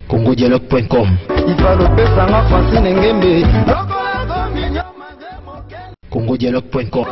congodialogue.com. congodialogue.com.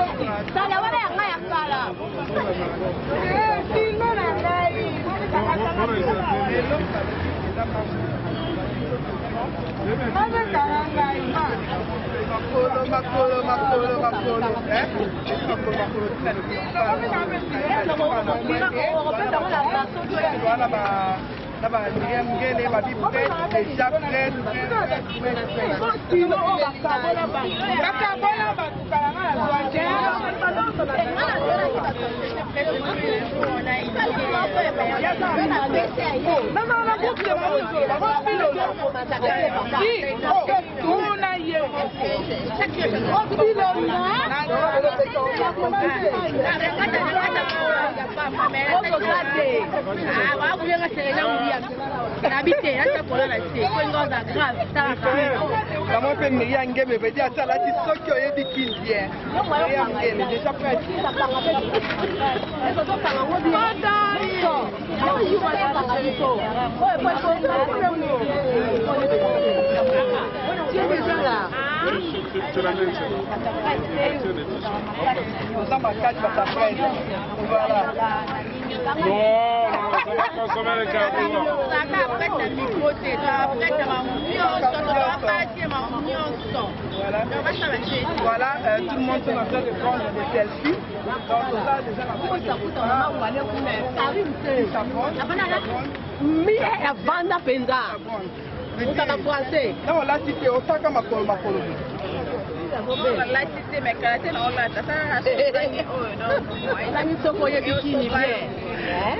Voilà, tout le monde est en train de prendre des selfies. Donc ça, déjà,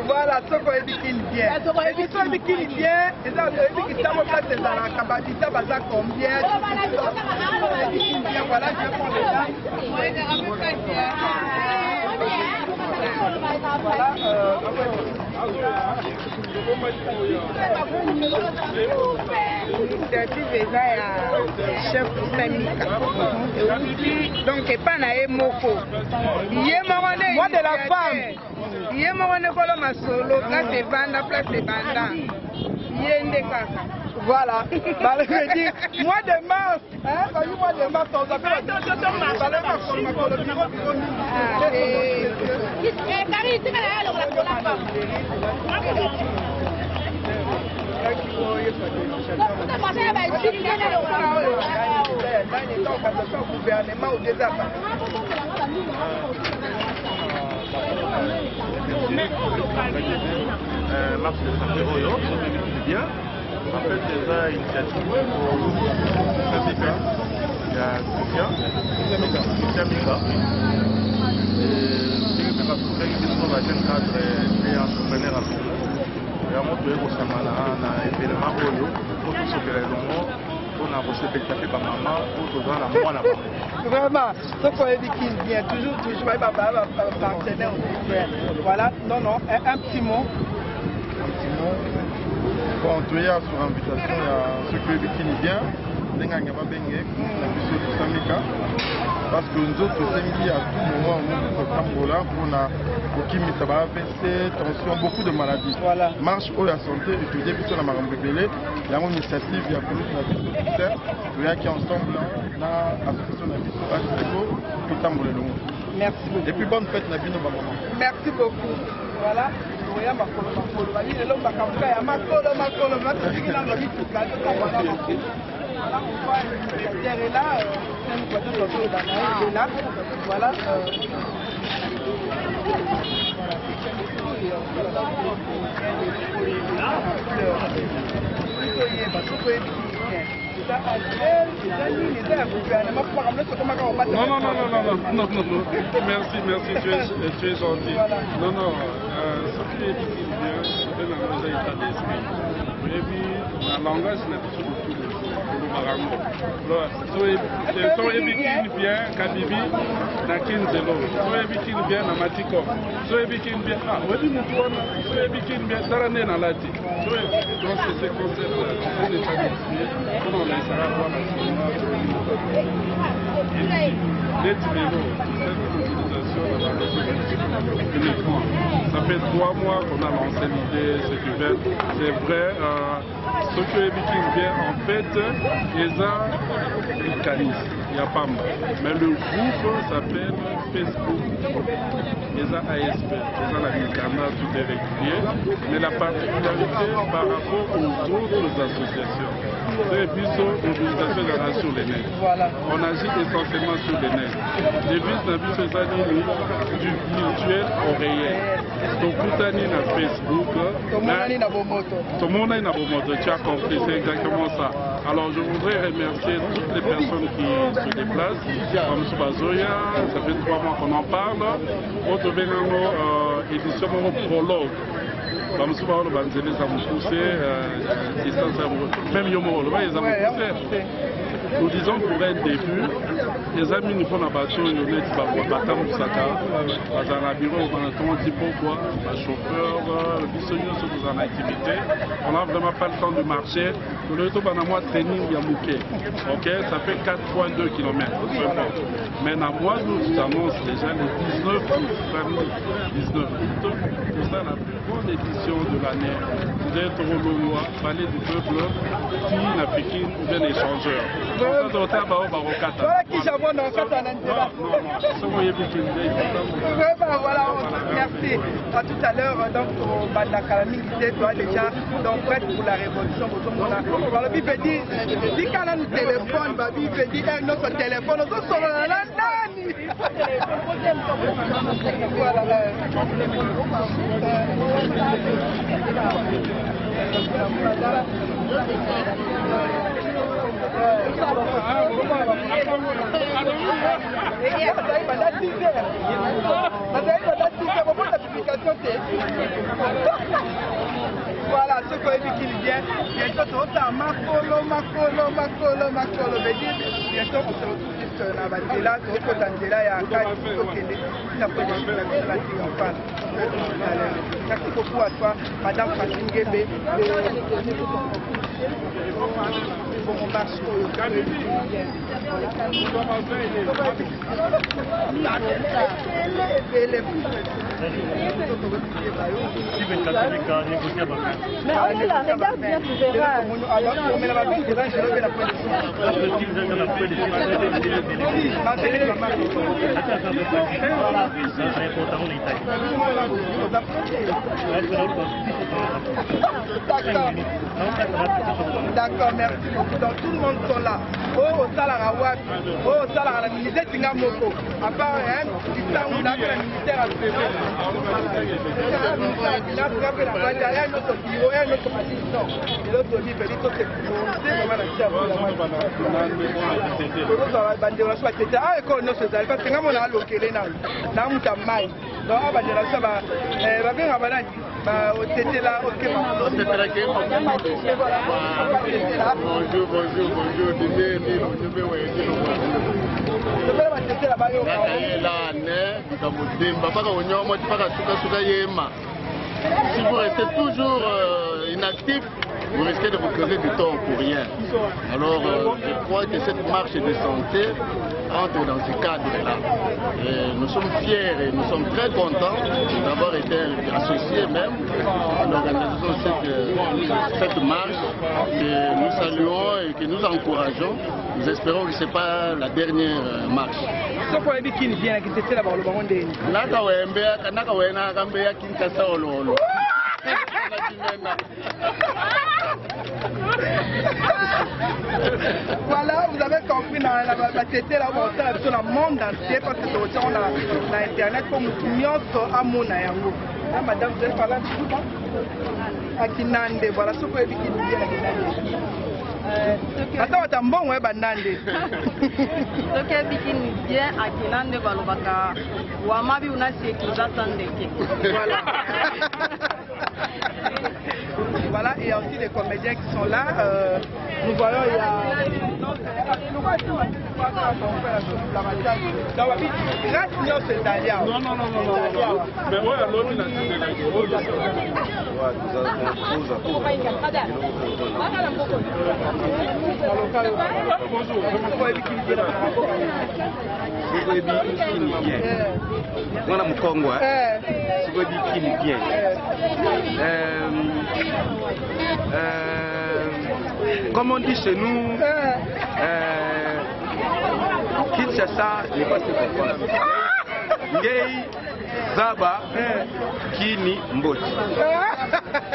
voilà, ce qu'on est bikini bien. Et puis, ce bikini bien, et ça, le bikini, ça, on place dans la capacité, ça va combien? Voilà, je vais prendre les gens. Chef donc pas na moko moi de la femme yé ma solo place de banda voilà mois de mars mois de mars on Marche de Saint-Péroyo, bien. En fait, c'est ça initiative pour le CPA. Il y a Christian Mika. Et c'est parce que nous avons un cadre et entrepreneur à Péroyo. Il y a un autre événement pour tout ce que les gens on a reçu spectacle par maman pour dans la mois là-bas. Vraiment, ce qu'on a dit qu'il vient toujours, partenaire. Voilà, non, un petit mot. Bon, tu es sur invitation à ceux qui bikini bien, parce que nous autres sommes à tout moment au Cambola pour qui ça va AVC, tension, beaucoup de maladies. Voilà. Marche pour la santé, étudier plutôt la marque bébé. Il y a une initiative, il y a police qui ensemble dans l'association de la merci beaucoup. Et puis bonne fête Nabino Maman. Merci beaucoup. Voilà. Voilà. Non. Merci, tu es gentil. Non, ce qui est bien, c'est un état d'esprit. Et puis, le langage n'est pas sur tout le marango. So ebikin bien Kabibi na Kinzelo. So ebikin bien na Matiko. So ebikin bien wadi mutuana. So ebikin bien tarane na Lati. So donc c'est ce concept là. C'est les familles. Comment on les sera voir la les Tibélo, cette mobilisation uniquement. Ça fait 3 mois qu'on a lancé l'idée, c'est vrai, ce que Ebikin vient en fait, ils ont une canisse, il n'y a pas mal. Mais le groupe s'appelle Facebook, ils ont ASP, ils ont la Mikana, tout est régulier. Mais la particularité par rapport aux autres associations, c'est plutôt mobilisation sur les nets. On agit essentiellement sur les nets. Les vis n'a vu ces années du virtuel au réel. Donc tout année na Facebook. Tout le monde est na Bomoto. Tu as compris, c'est exactement ça. Alors je voudrais remercier toutes les personnes qui se déplacent. Comme Subazoya, ça fait 3 mois qu'on en parle. Autre édition prologue. Comme souvent, les Banzélés ont poussé, même Yomoro, ils ont poussé. Nous disons pour un début, les amis nous font un bateau, ils ont dit Batam Moussaka, dans un bureau, on a dit pourquoi, le chauffeur, le bisognon sont en activité. On n'a vraiment pas le temps de marcher. Nous avons un training Yamouké. Ok, ça fait 4,2 km. Mais dans moi, nous annonce déjà le 19 août. 19 août, c'est ça la plus grande édition de l'année. Vous êtes au Loloa, palais du peuple, qui n'a fait qu'un ou bien échangeur. Voilà qui j'abonne en fait à l'intérieur. Merci. À tout à l'heure, donc, au Bandakalami, qui était déjà prête pour la révolution. Par le Bible dit, si quand on a un téléphone, le Bible dit, notre téléphone, nous sommes là, Nani. Voilà. Voilà, ce qu'on dit qu'il vient, bientôt on s'en Makolo, bientôt on se retrouve sur la bande là, sur le côté de là, il y a un cas qui merci beaucoup à toi, Madame Francine Guébé. Bon marche mais regarde bien, tu verras. D'accord, merci beaucoup. Donc tout le monde sont là. Oh, au Salara Wak, oh, au Salara, la ministère Tinga Moko. À part, hein, il s'en où la ministère a fait. Si vous restez toujours inactif, vous risquez de vous creuser du tort pour rien. Alors, je crois que cette marche de santé entre dans ce cadre-là. Nous sommes fiers et nous sommes très contents d'avoir été associés même à l'organisation de cette marche que nous saluons et que nous encourageons. Nous espérons que ce n'est pas la dernière marche. Voilà, vous avez compris, c'était là où sur le monde entier, parce que on a Internet comme Nyonso Amona Yango. Madame, vous allez parler un petit peu à Kinande, voilà ce que vous avez dit à Kinande. Attends, attends, bon, ouais, Banande. Ce qui est bien à Kinande, Balobaka, Wamabi, on a sécurisé Sandeke. Voilà. Voilà, et aussi les comédiens qui sont là. Nous voyons, il y a Non, non, non, non, non. Mais ouais, alors il a dit de la bonjour. Mwana mkongwa siko bikini bien comme on dit chez nous Kinshasa n'est pas ce qu'on pense ngei zaba kini mboti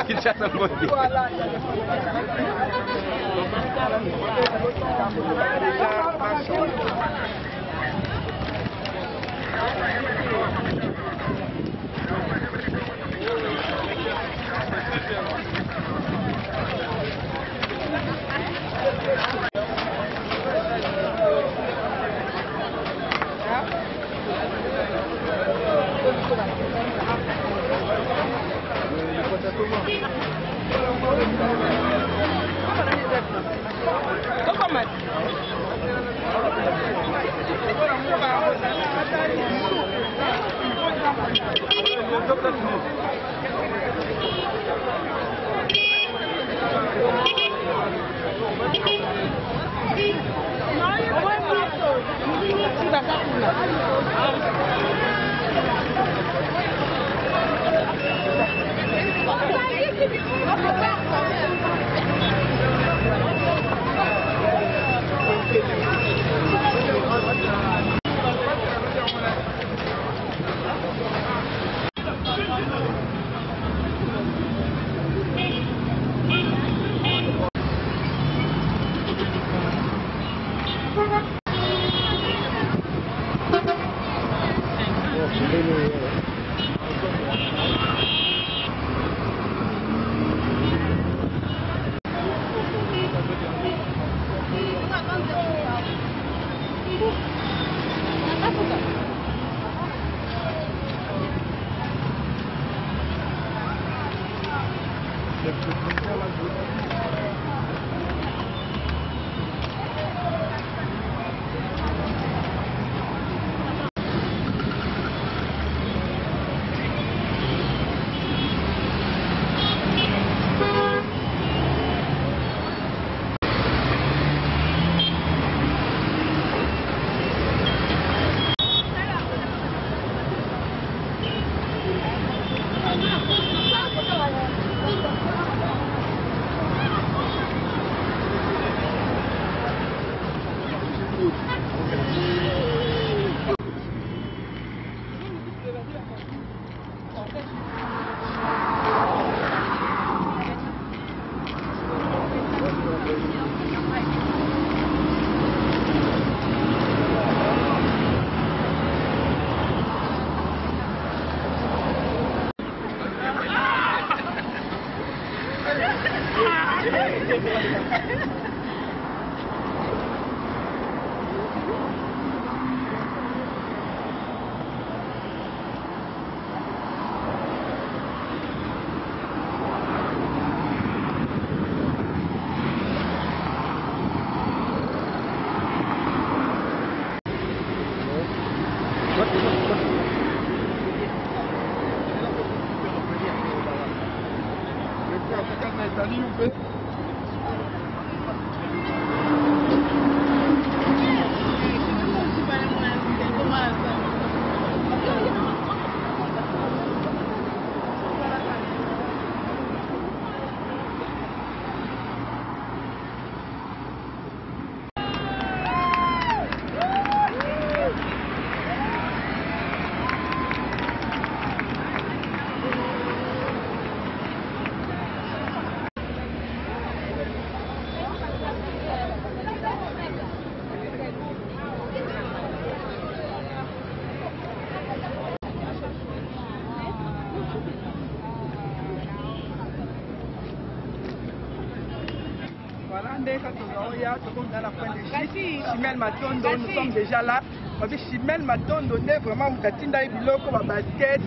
Kinshasa mboti Chimel Matondo, nous sommes déjà là. Chimel Matondo, vraiment, Moukatinda et Biloko, basket,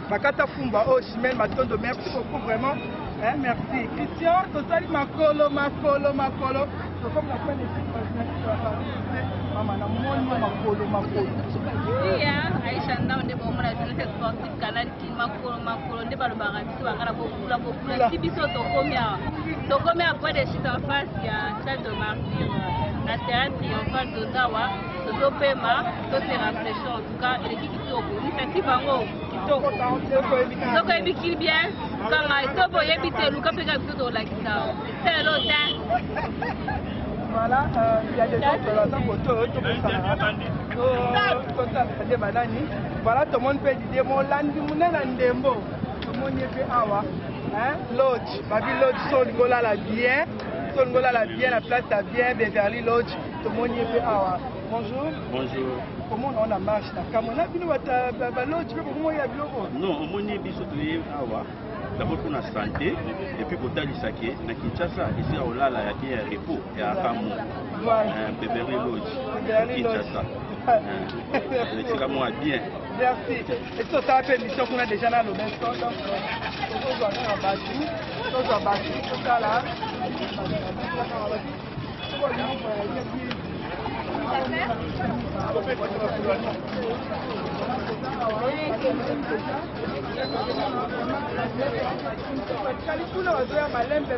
Bakata Fumba, oh Chimel Matondo, merci beaucoup, vraiment. Merci. Christian, Totali Makolo. Comme la fin des films, Maman, na moni makolo. Iya, Aisha ndamde bo mona tele sportif canal ki makolo nde ba lobanga biso bakala bokula si biso tokomia après des chutes en face ya Stade de Martyr na terrain triomphal d'Ottawa tozopema se rafraîchir en tout cas eleki kitoko initiative yango kitoko soko ebikili bien kanga etobo yebi te luka mpeka biso tolakisa selo te. Voilà, il y a des gens qui ont voilà, tout le monde peut dire mon landi ndembo. Tout le monde est awa. Hein? Lodge, Babi Lodge, Songola la bien, la place à bien, Beverly Lodge, tout le monde est awa. Bonjour. Bonjour. Comment on a marché na Kamona bino bata Lodge, comment il y a biloko? Non, on est biso de awa. D'abord pour la santé, et puis pour Talisake, na Kinshasa, ici on a la repos, et à Kamou, Beverly Lodge, Kinshasa. C'est comme moi bien. Merci. Et ça, ça fait mission qu'on a déjà dans le même temps. Donc, on doit faire un bâti, tout ça là.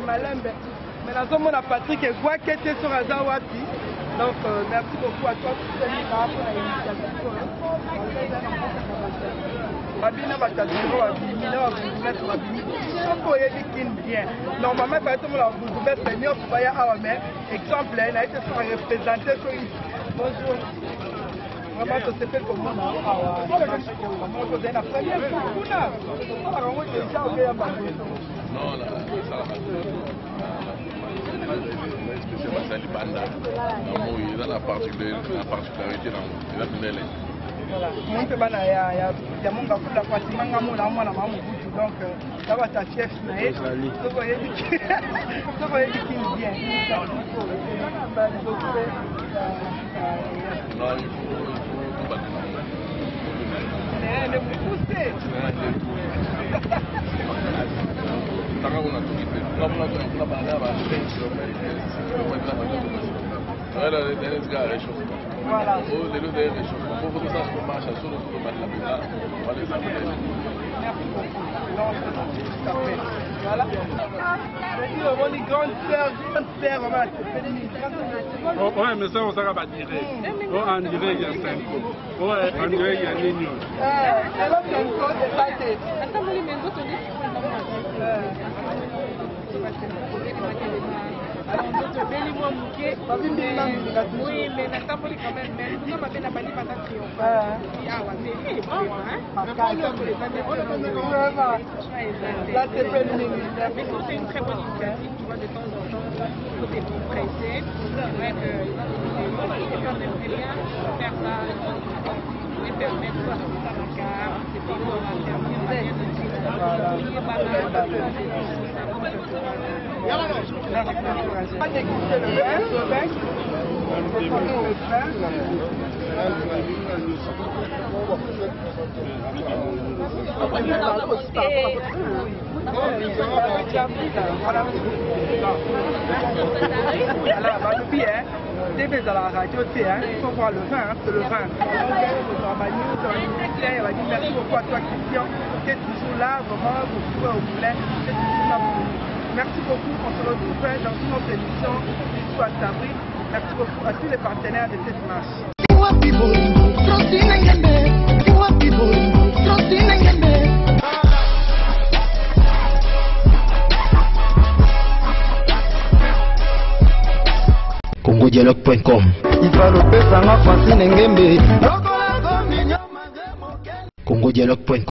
Malembe. Mais la zone a Patrick et quoi qui était sur Azawati. Donc merci beaucoup à toi pour cette initiative. Babina Batadiro a dit, bien. Normalement, par exemple, vous pouvez venir pour voyer à mais exemple, elle a été représentée sur une. Bonjour. Vraiment, ça s'est fait comme moi. Comment vous avez la première non, là, ça il a la particularité dans la voilà. Mon peu bana ya mon gars pour la partie manga mon la mwana mamu butu donc ça va ta chef nae to voyez qui bien non il faut le pousser voilà. Voilà. Ouais, mais ça, on s'en va dire. On dirait qu'il y a 5 ans. Ouais, on dirait qu'il y a un lignon. Oui, mais la table quand même, mais nous avons fait la bannie pendant là, c'est pas une mais c'est une très bonne initiative, tu vois, de temps en temps, tout est tout pressé. C'est vrai que on aimerait bien faire ça et permettre à Saraka, c'est pas encore à terminer. Pas déguster le vin, à la radio, il faut voir le vin, c'est le vin. Merci beaucoup à toi, Christian. Tu es toujours là, vraiment, vous pouvez au moulin. Merci beaucoup, on se retrouve dans une autre émission, ici à Sabri. Merci beaucoup à tous les partenaires de cette marche. CongoDialogue.com CongoDialogue.com